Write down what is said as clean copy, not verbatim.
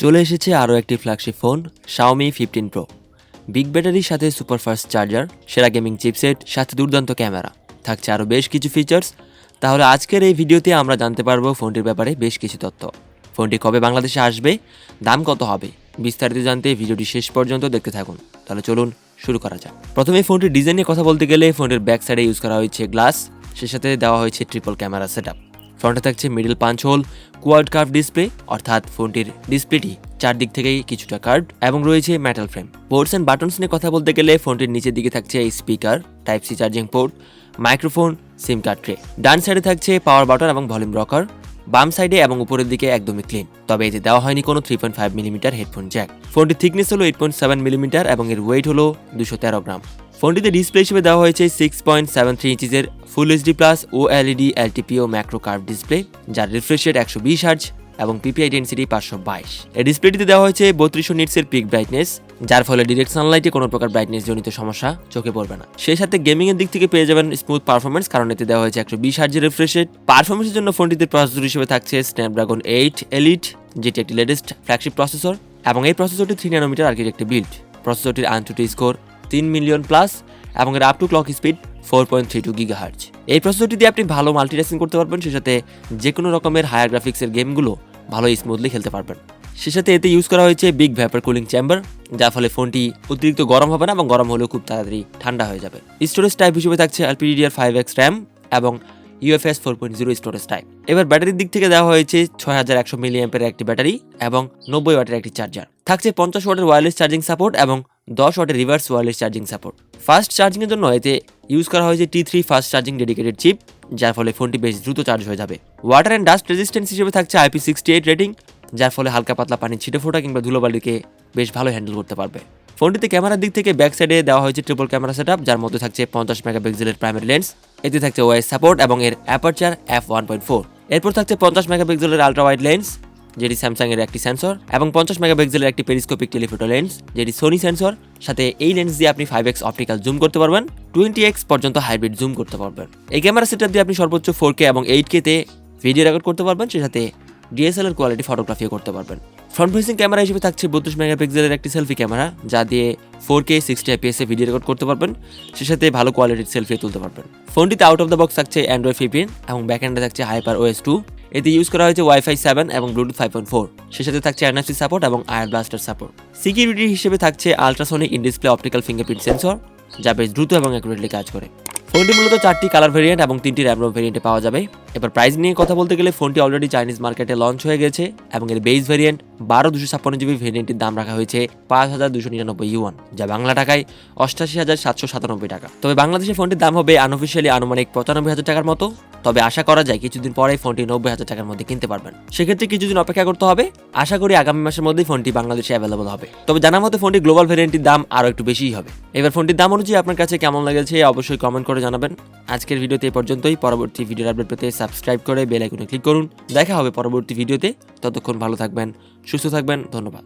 চলে এসেছে আরও একটি flagship phone Xiaomi 15 Pro। Big ব্যাটারির সাথে সুপারফাস্ট চার্জার, সেরা গেমিং চিপসেট, সাথে দুর্দান্ত ক্যামেরা, থাকছে আরও বেশ কিছু ফিচার্স। তাহলে আজকের এই ভিডিওতে আমরা জানতে পারবো ফোনটির ব্যাপারে বেশ কিছু তথ্য। ফোনটি কবে বাংলাদেশে আসবে, দাম কত হবে, বিস্তারিত জানতে ভিডিওটি শেষ পর্যন্ত দেখতে থাকুন। তাহলে চলুন শুরু করা যাক। প্রথমে ফোনটির ডিজাইন নিয়ে কথা বলতে গেলে ফোনটির ব্যাক সাইডে ইউজ করা হয়েছে গ্লাস, সে সাথে দেওয়া হয়েছে ট্রিপল ক্যামেরা সেটআপ। ফ্রন্টে থাকছে middle punch hole quad curve display, অর্থাৎ ফোনটির ডিসপ্লেটি চারদিক থেকেই কিছুটা কার্ভ এবং রয়েছে metal frame. Ports and buttons নিয়ে কথা বলতে গেলে ফোনটির নিচের দিকে থাকছে speaker, type C charging port, microphone, SIM card tray. ডান সাইডে থাকছে পাওয়ার বাটন এবং ভলিউম রকার। বাম সাইডে এবং উপরের দিকে একদমই ক্লিন, তবে এতে দেওয়া হয়নি কোনো 3.5 মিলিমিটার হেডফোন জ্যাক। ফোনটির থিকনেস হলো 8.7 মিলিমিটার এবং এর ওয়েট হলো 213 গ্রাম। ফোনটিতে ডিসপ্লে হিসেবে দেওয়া হয়েছে 6.73 ইঞ্চিজের full HD plus OLED LTPO macro curve display, যার রিফ্রেশ রেট 120 হার্জ এবং পিপিআই ডেন্সিটি 522। এই ডিসপ্লেটিতে দেওয়া হয়েছে 3200 নিটসের পিক ব্রাইটনেস, যার ফলে ডিরেক্ট সানলাইটে কোনো প্রকার ব্রাইটনেস জনিত সমস্যা চোখে পড়বে না। সেই সাথে গেমিং এর দিক থেকে পেয়ে যাবেন স্মুথ পারফরমেন্স, কারণ এতে দেওয়া হয়েছে 120 হার্জের রিফ্রেশ রেট। পারফরমেন্সের জন্য ফোনটিতে প্রসেসর হিসেবে থাকছে স্ন্যাপড্রাগন 8 এলিট, যেটি একটি লেটেস্ট ফ্ল্যাগশিপ প্রসেসর এবং এই প্রসেসরটি 3 ন্যানোমিটার আর্কিটেক্টে বিল্ড। প্রসেসরটির আনটুটি স্কোর 3 মিলিয়ন প্লাস এবং এর up to clock speed 4.32 gigahertz. এই প্রসেসরটি দিয়ে আপনি ভালো মাল্টিটাস্কিং করতে পারবেন, সে সাথে যে কোনো রকমের হায়ার গ্রাফিক্সের গেমগুলো ভালো স্মুথলি খেলতে পারবেন। সে সাথে এতে ইউজ করা হয়েছে বিগ ভ্যাপার কুলিং চেম্বার, যার ফলে ফোনটি অতিরিক্ত গরম হবে না এবং গরম হলেও খুব তাড়াতাড়ি ঠান্ডা হয়ে যাবে। স্টোরেজ টাইপ হিসেবে থাকছে LPDDR5X র্যাম এবং UFS 4.0 স্টোরেজ টাইপ। এবার ব্যাটারির দিক থেকে দেওয়া হয়েছে 6100 মিলিঅ্যাম্পের একটি ব্যাটারি এবং 90 ওয়াটের একটি চার্জার। থাকছে 50 ওয়াটের ওয়্যারলেস চার্জিং সাপোর্ট এবং 10 ওয়াটের reverse wireless charging support. Fast charging এর জন্য এতে ইউজ করা হয়েছে T3 fast charging dedicated chip, যার ফলে ফোনটি বেশ দ্রুত চার্জ হয়ে যাবে। ওয়াটার অ্যান্ড ডাস্ট রেজিস্ট্যান্স হিসেবে থাকছে IP68 রেটিং, যার ফলে হালকা পাতলা পানির ছিটে ফোটা কিংবা ধুলোবালিকে বেশ ভালো হ্যান্ডেল করতে পারবে। ফোনটিতে ক্যামেরার দিক থেকে ব্যাক সাইডে দেওয়া হয়েছে ট্রিপল ক্যামেরা সেটআপ, যার মধ্যে থাকছে 50 মেগাপিক্সেলের প্রাইমারি লেন্স, এতে থাকছে ওআইএস সাপোর্ট এবং এর অ্যাপারচার f1.4। এরপর থাকছে 50 মেগাপিক্সেলের আলট্রা ওয়াইড লেন্স, যেটি স্যামসাং এর একটি সেন্সর, এবং 50 মেগাপিক্সেলের একটি পেরিস্কোপিক টেলিফোটো লেন্স, যেটি সোনি সেন্সর। সাথে এই লেন্স দিয়ে আপনি 5x অপটিক্যাল জুম করতে পারবেন, 20x পর্যন্ত হাইব্রিড জুম করতে পারবেন। এই ক্যামেরা সেটআপ দিয়ে আপনি সর্বোচ্চ 4K এবং 8K তে ভিডিও রেকর্ড করতে পারবেন, সে সাথে DSLR কোয়ালিটি ফটোগ্রাফিও করতে পারবেন। ফ্রন্ট ফেসিং ক্যামেরা হিসেবে থাকছে 32 মেগাপিক্সেলের একটি সেলফি ক্যামেরা, যা দিয়ে 4K 60 fps এ ভিডিও রেকর্ড করতে পারবেন, সে সাথে ভালো কোয়ালিটির সেলফি তুলতে পারবেন। ফোনটিতে আউট অফ দ্য বক্স থাকছে অ্যান্ড্রয়েড 15 এবং ব্যাকএন্ডে থাকছে HyperOS 2, এতে ইউজ করা হয়েছে Wi-Fi 7 এবং Bluetooth 5.4, সে সাথে থাকছে NFC সাপোর্ট এবং আয়ার ব্লাস্টার সাপোর্ট। সিকিউরিটি হিসেবে থাকছে ultrasonic in display optical fingerprint sensor, যা বেশ দ্রুত এবং অ্যাকুরেটলি কাজ করে। ফোনটি মূলত 4টি কালার ভেরিয়েন্ট এবং 3টি র্যাম রোম ভেরিয়েন্টে পাওয়া যাবে। এবার প্রাইস নিয়ে কথা বলতে গেলে ফোনটি অলরেডি চাইনিজ মার্কেটে লঞ্চ হয়ে গেছে এবং এর বেস ভেরিয়েন্ট 12256GB ভেরিয়েন্টের দাম রাখা হয়েছে 5299 ইউয়ান, যা বাংলা টাকায় 88797 টাকা। তবে বাংলাদেশে ফোনটির দাম হবে আনঅফিশিয়ালি আনুমানিক 95,000 টাকার মতো, তবে আশা করা যায় কিছুদিন পরে ফোনটি 90,000 টাকার মধ্যে কিনতে পারবেন। সেক্ষেত্রে কিছুদিন অপেক্ষা করতে হবে, আশা করি আগামী মাসের মধ্যেই ফোনটি বাংলাদেশে অ্যাভেলেবল হবে। তবে জানার মতো ফোনটি গ্লোবাল ভেরিয়েন্টের দাম আরও একটু বেশিই হবে। এবার ফোনটির দাম অনুযায়ী আপনার কাছে কেমন লেগেছে অবশ্যই কমেন্ট করে জানাবেন। আজকের ভিডিওতে এই পর্যন্তই। পরবর্তী ভিডিওর আপডেট পেতে সাবস্ক্রাইব করে বেল আইকনে ক্লিক করুন। দেখা হবে পরবর্তী ভিডিওতে, ততক্ষণ ভালো থাকবেন, সুস্থ থাকবেন, ধন্যবাদ।